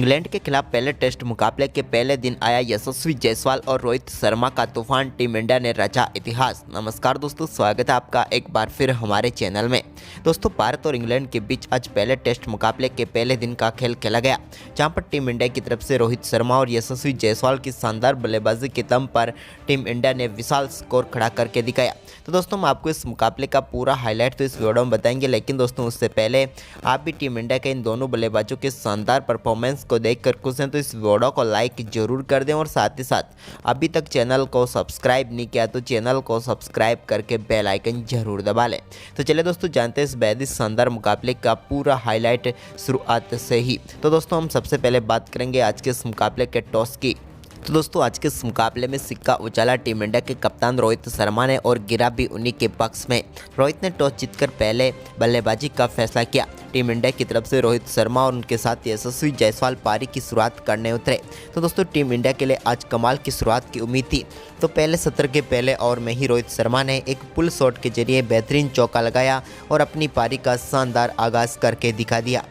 England के खिलाफ पहले टेस्ट मुकाबले के पहले दिन आया यशस्वी जायसवाल और रोहित शर्मा का तूफान। टीम इंडिया ने रचा इतिहास। नमस्कार दोस्तों, स्वागत है आपका एक बार फिर हमारे चैनल में। दोस्तों, भारत और इंग्लैंड के बीच आज पहले टेस्ट मुकाबले के पहले दिन का खेल खेला गया, जहां पर टीम इंडिया की तरफ से रोहित शर्मा और यशस्वी जायसवाल की शानदार बल्लेबाजी के दम पर टीम इंडिया ने विशाल स्कोर खड़ा करके दिखाया। तो दोस्तों, हम आपको इस मुकाबले का पूरा हाईलाइट तो इस वीडियो में बताएंगे, लेकिन दोस्तों उससे पहले आप भी टीम इंडिया के इन दोनों बल्लेबाजों के शानदार परफॉर्मेंस को देखकर खुश हैं तो इस वीडियो को लाइक जरूर कर दें और साथ ही साथ अभी तक चैनल को सब्सक्राइब नहीं किया तो चैनल को सब्सक्राइब करके बेल आइकन जरूर दबा लें। तो चलिए दोस्तों, जानते हैं इस बेहद शानदार मुकाबले का पूरा हाईलाइट शुरुआत से ही। तो दोस्तों, हम सबसे पहले बात करेंगे आज के इस मुकाबले के टॉस की। तो दोस्तों, आज के इस मुकाबले में सिक्का उछाला टीम इंडिया के कप्तान रोहित शर्मा ने और गिरा भी उन्हीं के पक्ष में। रोहित ने टॉस जीतकर पहले बल्लेबाजी का फैसला किया। टीम इंडिया की तरफ से रोहित शर्मा और उनके साथ यशस्वी जायसवाल पारी की शुरुआत करने उतरे। तो दोस्तों, टीम इंडिया के लिए आज कमाल की शुरुआत की उम्मीद थी। तो पहले सत्र के पहले ओवर में ही रोहित शर्मा ने एक पुल शॉट के जरिए बेहतरीन चौका लगाया और अपनी पारी का शानदार आगाज करके दिखा दिया।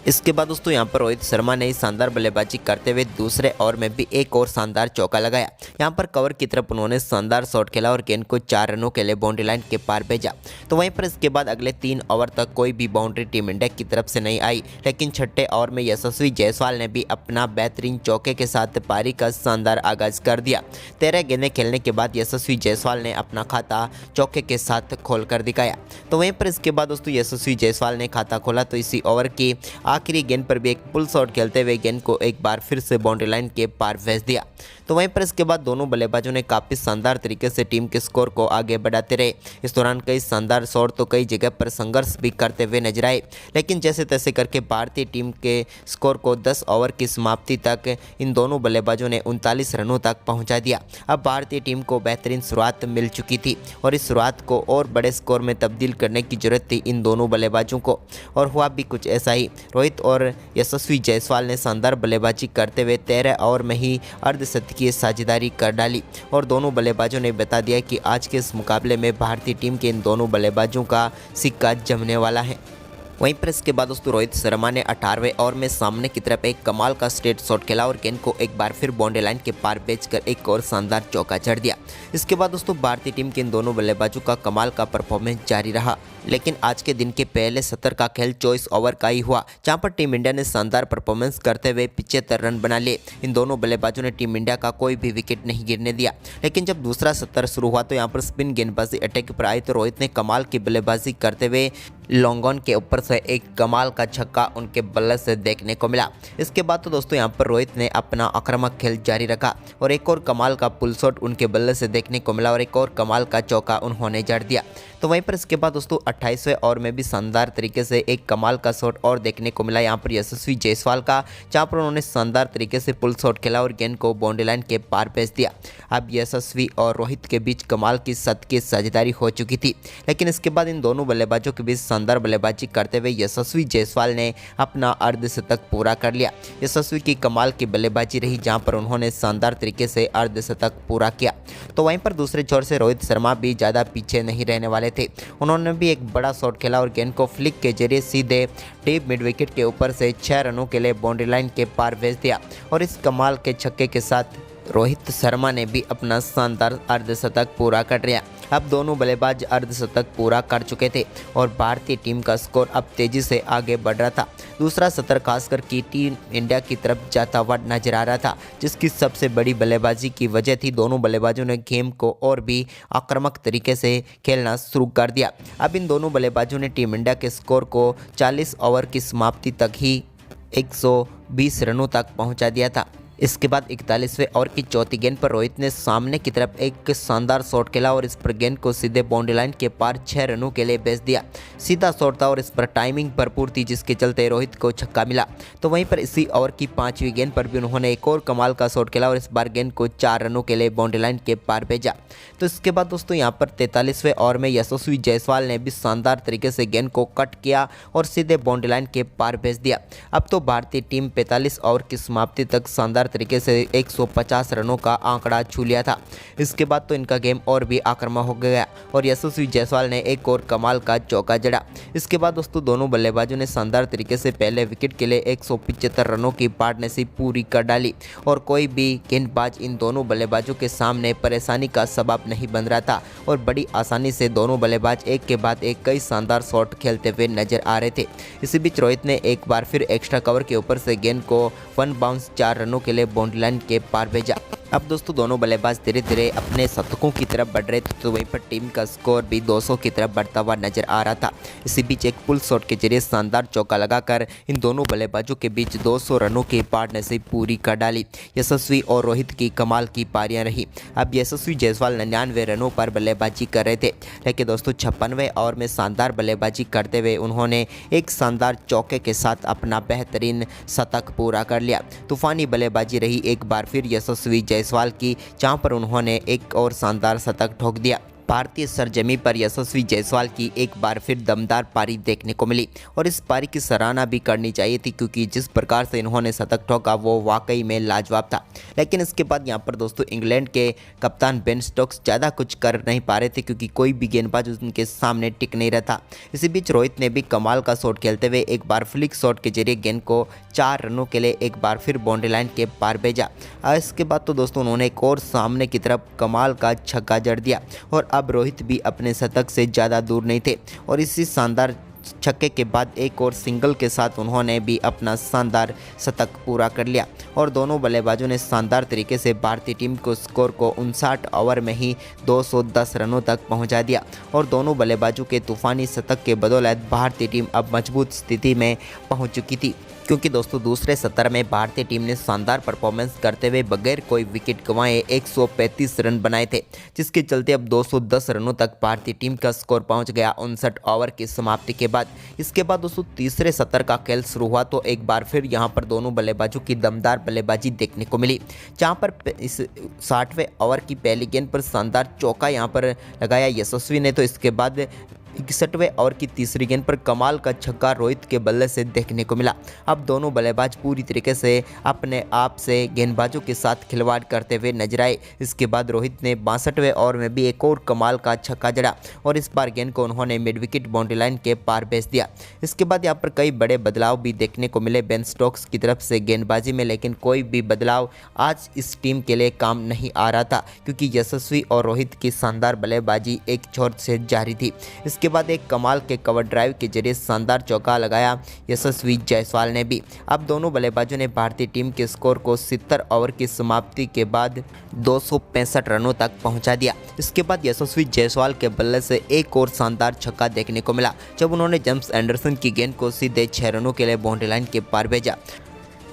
इसके बाद दोस्तों यहाँ पर रोहित शर्मा ने शानदार बल्लेबाजी करते हुए दूसरे ओवर में भी एक और शानदार चौका लगाया। यहाँ पर कवर की तरफ उन्होंने शानदार शॉट खेला और गेंद को 4 रनों के लिए बाउंड्री लाइन के पार भेजा। तो वहीं पर इसके बाद अगले 3 ओवर तक कोई भी बाउंड्री टीम इंडिया की तरफ से नहीं आई, लेकिन छठे ओवर में यशस्वी जायसवाल ने भी अपना बेहतरीन चौके के साथ पारी का शानदार आगाज कर दिया। 13 गेंदें खेलने के बाद यशस्वी जायसवाल ने अपना खाता चौके के साथ खोल कर दिखाया। तो वहीं पर इसके बाद दोस्तों यशस्वी जायसवाल ने खाता खोला तो इसी ओवर की आखिरी गेंद पर भी एक पुल शॉट खेलते हुए गेंद को एक बार फिर से बाउंड्री लाइन के पार भेज दिया। तो वहीं पर इसके बाद दोनों बल्लेबाजों ने काफ़ी शानदार तरीके से टीम के स्कोर को आगे बढ़ाते रहे। इस दौरान कई शानदार शॉट तो कई जगह पर संघर्ष भी करते हुए नजर आए, लेकिन जैसे तैसे करके भारतीय टीम के स्कोर को 10 ओवर की समाप्ति तक इन दोनों बल्लेबाजों ने 39 रनों तक पहुंचा दिया। अब भारतीय टीम को बेहतरीन शुरुआत मिल चुकी थी और इस शुरुआत को और बड़े स्कोर में तब्दील करने की जरूरत थी इन दोनों बल्लेबाजों को, और हुआ भी कुछ ऐसा ही। रोहित और यशस्वी जायसवाल ने शानदार बल्लेबाजी करते हुए 13 ओवर में ही अर्धशतकीय साझेदारी कर डाली और दोनों बल्लेबाजों ने बता दिया कि आज के इस मुकाबले में भारतीय टीम के इन दोनों बल्लेबाजों का सिक्का जमने वाला है। वहीं पर इसके बाद दोस्तों रोहित शर्मा ने 18वें ओवर में सामने की तरफ एक कमाल का स्ट्रेट शॉट खेला और गेंद को एक बार फिर बाउंड्री लाइन के पार भेजकर एक और शानदार चौका जड़ दिया। इसके बाद दोस्तों भारतीय टीम के इन दोनों बल्लेबाजों का कमाल का परफॉर्मेंस जारी रहा, लेकिन आज के दिन के पहले सत्र का खेल 24 ओवर का ही हुआ, जहां पर टीम इंडिया ने शानदार परफॉर्मेंस करते हुए 75 रन बना लिए। इन दोनों बल्लेबाजों ने टीम इंडिया का कोई भी विकेट नहीं गिरने दिया, लेकिन जब दूसरा सत्र शुरू हुआ तो यहाँ पर स्पिन गेंदबाजी अटैक पर आई तो रोहित ने कमाल की बल्लेबाजी करते हुए लॉन्ग ऑन के ऊपर से एक कमाल का छक्का उनके बल्ले से देखने को मिला। इसके बाद तो दोस्तों यहाँ पर रोहित ने अपना आक्रामक खेल जारी रखा और एक और कमाल का पुल शॉट उनके बल्ले से देखने को मिला और एक और कमाल का चौका उन्होंने जड़ दिया। तो वहीं पर इसके बाद दोस्तों 28वें ओवर में भी शानदार तरीके से एक कमाल का शॉट और देखने को मिला यहाँ पर यशस्वी जायसवाल का, जहाँ पर उन्होंने शानदार तरीके से पुल शॉट खेला और गेंद को बाउंड्री लाइन के पार भेज दिया। अब यशस्वी और रोहित के बीच कमाल की शतकीय साझेदारी हो चुकी थी, लेकिन इसके बाद इन दोनों बल्लेबाजों के बीच शानदार बल्लेबाजी करते हुए यशस्वी जायसवाल ने अपना अर्धशतक पूरा कर लिया। यशस्वी की कमाल की बल्लेबाजी रही, जहां पर उन्होंने शानदार तरीके से अर्धशतक पूरा किया। तो वहीं पर दूसरे छोर से रोहित शर्मा भी ज़्यादा पीछे नहीं रहने वाले थे। उन्होंने भी एक बड़ा शॉट खेला और गेंद को फ्लिक के जरिए सीधे डीप मिड विकेट के ऊपर से 6 रनों के लिए बाउंड्री लाइन के पार भेज दिया और इस कमाल के छक्के के साथ रोहित शर्मा ने भी अपना शानदार अर्धशतक पूरा कर लिया। अब दोनों बल्लेबाज अर्धशतक पूरा कर चुके थे और भारतीय टीम का स्कोर अब तेजी से आगे बढ़ रहा था। दूसरा सत्र खासकर की टीम इंडिया की तरफ जाता हुआ नजर आ रहा था, जिसकी सबसे बड़ी बल्लेबाजी की वजह थी दोनों बल्लेबाजों ने गेम को और भी आक्रामक तरीके से खेलना शुरू कर दिया। अब इन दोनों बल्लेबाजों ने टीम इंडिया के स्कोर को 40 ओवर की समाप्ति तक ही 120 रनों तक पहुँचा दिया था। इसके बाद 41वें ओवर की चौथी गेंद पर रोहित ने सामने की तरफ एक शानदार शॉट खेला और इस पर गेंद को सीधे बाउंड्री लाइन के पार 6 रनों के लिए भेज दिया। सीधा शॉट था और इस पर टाइमिंग भरपूर थी, जिसके चलते रोहित को छक्का मिला। तो वहीं पर इसी ओवर की 5वीं गेंद पर भी उन्होंने एक और कमाल का शॉट खेला और इस बार गेंद को 4 रनों के लिए बाउंड्री लाइन के पार भेजा। तो इसके बाद दोस्तों यहाँ पर 43वें ओवर में यशस्वी जायसवाल ने भी शानदार तरीके से गेंद को कट किया और सीधे बाउंड्री लाइन के पार भेज दिया। अब तो भारतीय टीम 45 ओवर की समाप्ति तक शानदार शानदार तरीके से 150 रनों का आंकड़ा छू लिया था। इसके बाद तो इनका गेम और भी आक्रामक हो गया और यशस्वी जायसवाल ने एक और कमाल का चौका जड़ा। इसके बाद दोस्तों दोनों बल्लेबाजों ने शानदार तरीके से पहले विकेट के लिए 175 रनों की पार्टनरशिप पूरी कर डाली और कोई भी गेंदबाज इन दोनों बल्लेबाजों के सामने परेशानी का सबब नहीं बन रहा था और बड़ी आसानी से दोनों बल्लेबाज एक के बाद एक कई शानदार शॉट खेलते हुए नजर आ रहे थे। इसी बीच रोहित ने एक बार फिर एक्स्ट्रा कवर के ऊपर से गेंद को 1 बाउंस 4 रनों के लिए बाउंड्री लाइन के पार भेजा। अब दोस्तों दोनों बल्लेबाज धीरे धीरे अपने शतकों की तरफ बढ़ रहे थे, तो वहीं पर टीम का स्कोर भी 200 की तरफ बढ़ता हुआ नजर आ रहा था। इसी बीच एक पुल शॉट के जरिए शानदार चौका लगाकर इन दोनों बल्लेबाजों के बीच 200 रनों की पार्टनरशिप पूरी कर डाली। यशस्वी और रोहित की कमाल की पारियां रही। अब यशस्वी जायसवाल 99 रनों पर बल्लेबाजी कर रहे थे, लेकिन दोस्तों 56वें ओवर में शानदार बल्लेबाजी करते हुए उन्होंने एक शानदार चौके के साथ अपना बेहतरीन शतक पूरा कर लिया। तूफानी बल्लेबाजी रही एक बार फिर यशस्वी जायसवाल की, जहां पर उन्होंने एक और शानदार शतक ठोक दिया। भारतीय सरजमी पर यशस्वी जायसवाल की एक बार फिर दमदार पारी देखने को मिली और इस पारी की सराहना भी करनी चाहिए थी, क्योंकि जिस प्रकार से इन्होंने शतक ठोका वो वाकई में लाजवाब था। लेकिन इसके बाद यहाँ पर दोस्तों इंग्लैंड के कप्तान बेन स्टोक्स ज़्यादा कुछ कर नहीं पा रहे थे, क्योंकि कोई भी गेंदबाज उनके सामने टिक नहीं रहा था। इसी बीच रोहित ने भी कमाल का शॉट खेलते हुए एक बार फ्लिक शॉट के जरिए गेंद को 4 रनों के लिए एक बार फिर बाउंड्री लाइन के पार भेजा। इसके बाद तो दोस्तों उन्होंने एक और सामने की तरफ कमाल का छक्का जड़ दिया और अब रोहित भी अपने शतक से ज़्यादा दूर नहीं थे और इसी शानदार छक्के के बाद एक और सिंगल के साथ उन्होंने भी अपना शानदार शतक पूरा कर लिया और दोनों बल्लेबाजों ने शानदार तरीके से भारतीय टीम को स्कोर को 59 ओवर में ही 210 रनों तक पहुंचा दिया और दोनों बल्लेबाजों के तूफानी शतक के बदौलत भारतीय टीम अब मजबूत स्थिति में पहुंच चुकी थी, क्योंकि दोस्तों दूसरे सत्र में भारतीय टीम ने शानदार परफॉर्मेंस करते हुए बगैर कोई विकेट गंवाए 135 रन बनाए थे, जिसके चलते अब 210 रनों तक भारतीय टीम का स्कोर पहुंच गया 59 ओवर की समाप्ति के बाद। इसके बाद दोस्तों तीसरे सत्र का खेल शुरू हुआ तो एक बार फिर यहां पर दोनों बल्लेबाजों की दमदार बल्लेबाजी देखने को मिली, जहां पर इस 60वें ओवर की पहली गेंद पर शानदार चौका यहां पर लगाया यशस्वी ने, तो इसके बाद 61वें ओवर की तीसरी गेंद पर कमाल का छक्का रोहित के बल्ले से देखने को मिला। अब दोनों बल्लेबाज पूरी तरीके से अपने आप से गेंदबाजों के साथ खिलवाड़ करते हुए नजर आए। इसके बाद रोहित ने 62वें ओवर में भी एक और कमाल का छक्का जड़ा और इस बार गेंद को उन्होंने मिड विकेट बाउंड्री लाइन के पार भेज दिया। इसके बाद यहाँ पर कई बड़े बदलाव भी देखने को मिले बेन स्टोक्स की तरफ से गेंदबाजी में, लेकिन कोई भी बदलाव आज इस टीम के लिए काम नहीं आ रहा था, क्योंकि यशस्वी और रोहित की शानदार बल्लेबाजी एक छोर से जारी थी। इसके बाद एक कमाल के कवर ड्राइव के जरिए शानदार चौका लगाया यशस्वी जायसवाल ने भी। अब दोनों बल्लेबाजों ने भारतीय टीम के स्कोर को 70 ओवर की समाप्ति के बाद 265 रनों तक पहुंचा दिया। इसके बाद यशस्वी जायसवाल के बल्ले से एक और शानदार छक्का देखने को मिला, जब उन्होंने जेम्स एंडरसन की गेंद को सीधे 6 रनों के लिए बाउंड्री लाइन के पार भेजा।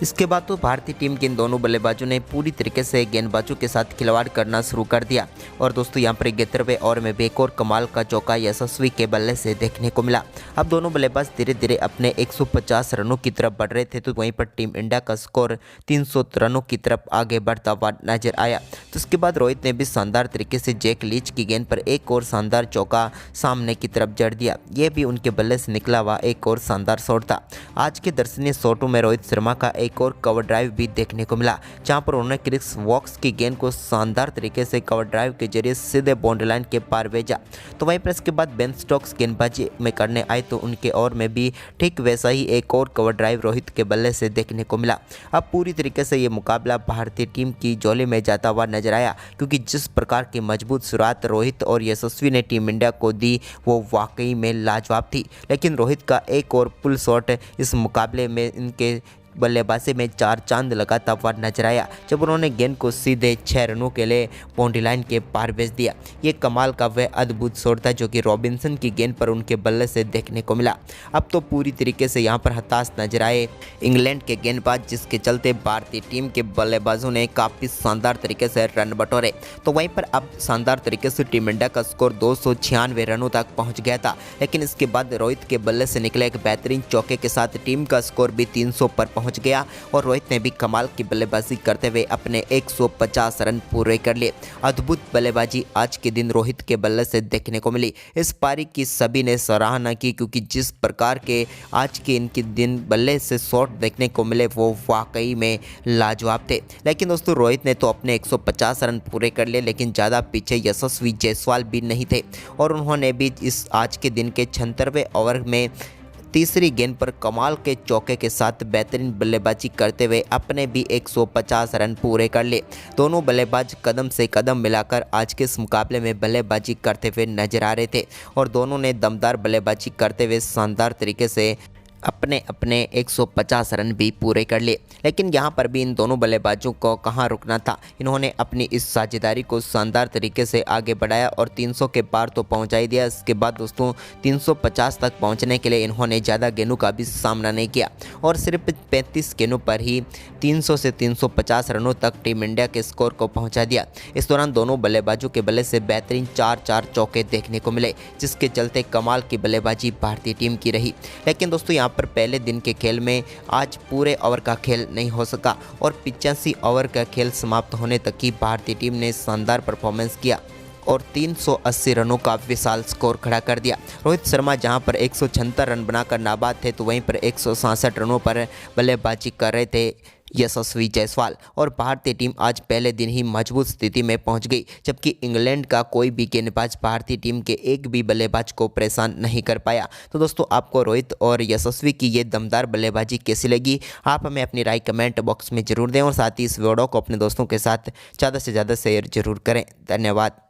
इसके बाद तो भारतीय टीम के इन दोनों बल्लेबाजों ने पूरी तरीके से गेंदबाजों के साथ खिलवाड़ करना शुरू कर दिया और दोस्तों यहाँ पर 71वें ओवर में भी एक और कमाल का चौका यशस्वी के बल्ले से देखने को मिला। अब दोनों बल्लेबाज धीरे धीरे अपने 150 रनों की तरफ बढ़ रहे थे, तो वहीं पर टीम इंडिया का स्कोर 300 रनों की तरफ आगे बढ़ता हुआ नजर आया। तो उसके बाद रोहित ने भी शानदार तरीके से जैक लीच की गेंद पर एक और शानदार चौका सामने की तरफ जड़ दिया। यह भी उनके बल्ले से निकला हुआ एक और शानदार शॉट था। आज के दर्शनीय शॉटों में रोहित शर्मा का एक और कवर ड्राइव भी देखने को मिला, जहां पर उन्होंने क्रिस वॉक्स की गेंद को शानदार तरीके से कवर ड्राइव के जरिए सीधे बाउंड्री लाइन के पार भेजा। तो वहीं पर इसके बाद बेन स्टोक्स गेंदबाजी में करने आए तो उनके ओवर में भी ठीक वैसा ही एक और कवर ड्राइव रोहित के बल्ले से देखने को मिला। अब पूरी तरीके से ये मुकाबला भारतीय टीम की झोली में जाता हुआ नजर आया, क्योंकि जिस प्रकार की मजबूत शुरुआत रोहित और यशस्वी ने टीम इंडिया को दी वो वाकई में लाजवाब थी। लेकिन रोहित का एक और पुल शॉट इस मुकाबले में इनके बल्लेबाजी में 4 चांद लगाता हुआ नजर आया, जब उन्होंने गेंद को सीधे 6 रनों के लिए बाउंड्री लाइन के पार भेज दिया। ये कमाल का वह अद्भुत शॉट था जो कि रॉबिन्सन की गेंद पर उनके बल्ले से देखने को मिला। अब तो पूरी तरीके से यहाँ पर हताश नजर आए इंग्लैंड के गेंदबाज, जिसके चलते भारतीय टीम के बल्लेबाजों ने काफ़ी शानदार तरीके से रन बटोरे। तो वहीं पर अब शानदार तरीके से टीम इंडिया का स्कोर 296 रनों तक पहुँच गया था, लेकिन इसके बाद रोहित के बल्ले से निकले एक बेहतरीन चौके के साथ टीम का स्कोर भी 300 पर पहुंच गया और रोहित ने भी कमाल की बल्लेबाजी करते हुए अपने 150 रन पूरे कर लिए। अद्भुत बल्लेबाजी आज के दिन रोहित के बल्ले से देखने को मिली। इस पारी की सभी ने सराहना की क्योंकि जिस प्रकार के आज के इनके दिन बल्ले से शॉट देखने को मिले वो वाकई में लाजवाब थे। लेकिन दोस्तों रोहित ने तो अपने 150 रन पूरे कर लिए, लेकिन ज़्यादा पीछे यशस्वी जायसवाल भी नहीं थे और उन्होंने भी इस आज के दिन के 76वें ओवर में तीसरी गेंद पर कमाल के चौके के साथ बेहतरीन बल्लेबाजी करते हुए अपने भी 150 रन पूरे कर लिए। दोनों बल्लेबाज कदम से कदम मिलाकर आज के इस मुकाबले में बल्लेबाजी करते हुए नजर आ रहे थे और दोनों ने दमदार बल्लेबाजी करते हुए शानदार तरीके से अपने अपने 150 रन भी पूरे कर लिए। लेकिन यहाँ पर भी इन दोनों बल्लेबाजों को कहाँ रुकना था। इन्होंने अपनी इस साझेदारी को शानदार तरीके से आगे बढ़ाया और 300 के पार तो पहुँचा ही दिया। इसके बाद दोस्तों 350 तक पहुँचने के लिए इन्होंने ज़्यादा गेंदों का भी सामना नहीं किया और सिर्फ 35 गेंदों पर ही 300 से 350 रनों तक टीम इंडिया के स्कोर को पहुँचा दिया। इस दौरान दोनों बल्लेबाजों के बल्ले से बेहतरीन 4 चौके देखने को मिले, जिसके चलते कमाल की बल्लेबाजी भारतीय टीम की रही। लेकिन दोस्तों यहाँ पर पहले दिन के खेल में आज पूरे ओवर का खेल नहीं हो सका और 85 ओवर का खेल समाप्त होने तक की भारतीय टीम ने शानदार परफॉर्मेंस किया और 380 रनों का विशाल स्कोर खड़ा कर दिया। रोहित शर्मा जहां पर 176 रन बनाकर नाबाद थे तो वहीं पर 167 रनों पर बल्लेबाजी कर रहे थे यशस्वी जायसवाल और भारतीय टीम आज पहले दिन ही मजबूत स्थिति में पहुंच गई, जबकि इंग्लैंड का कोई भी गेंदबाज भारतीय टीम के एक भी बल्लेबाज को परेशान नहीं कर पाया। तो दोस्तों आपको रोहित और यशस्वी की ये दमदार बल्लेबाजी कैसी लगी, आप हमें अपनी राय कमेंट बॉक्स में जरूर दें और साथ ही इस वीडियो को अपने दोस्तों के साथ ज़्यादा से ज़्यादा शेयर जरूर करें। धन्यवाद।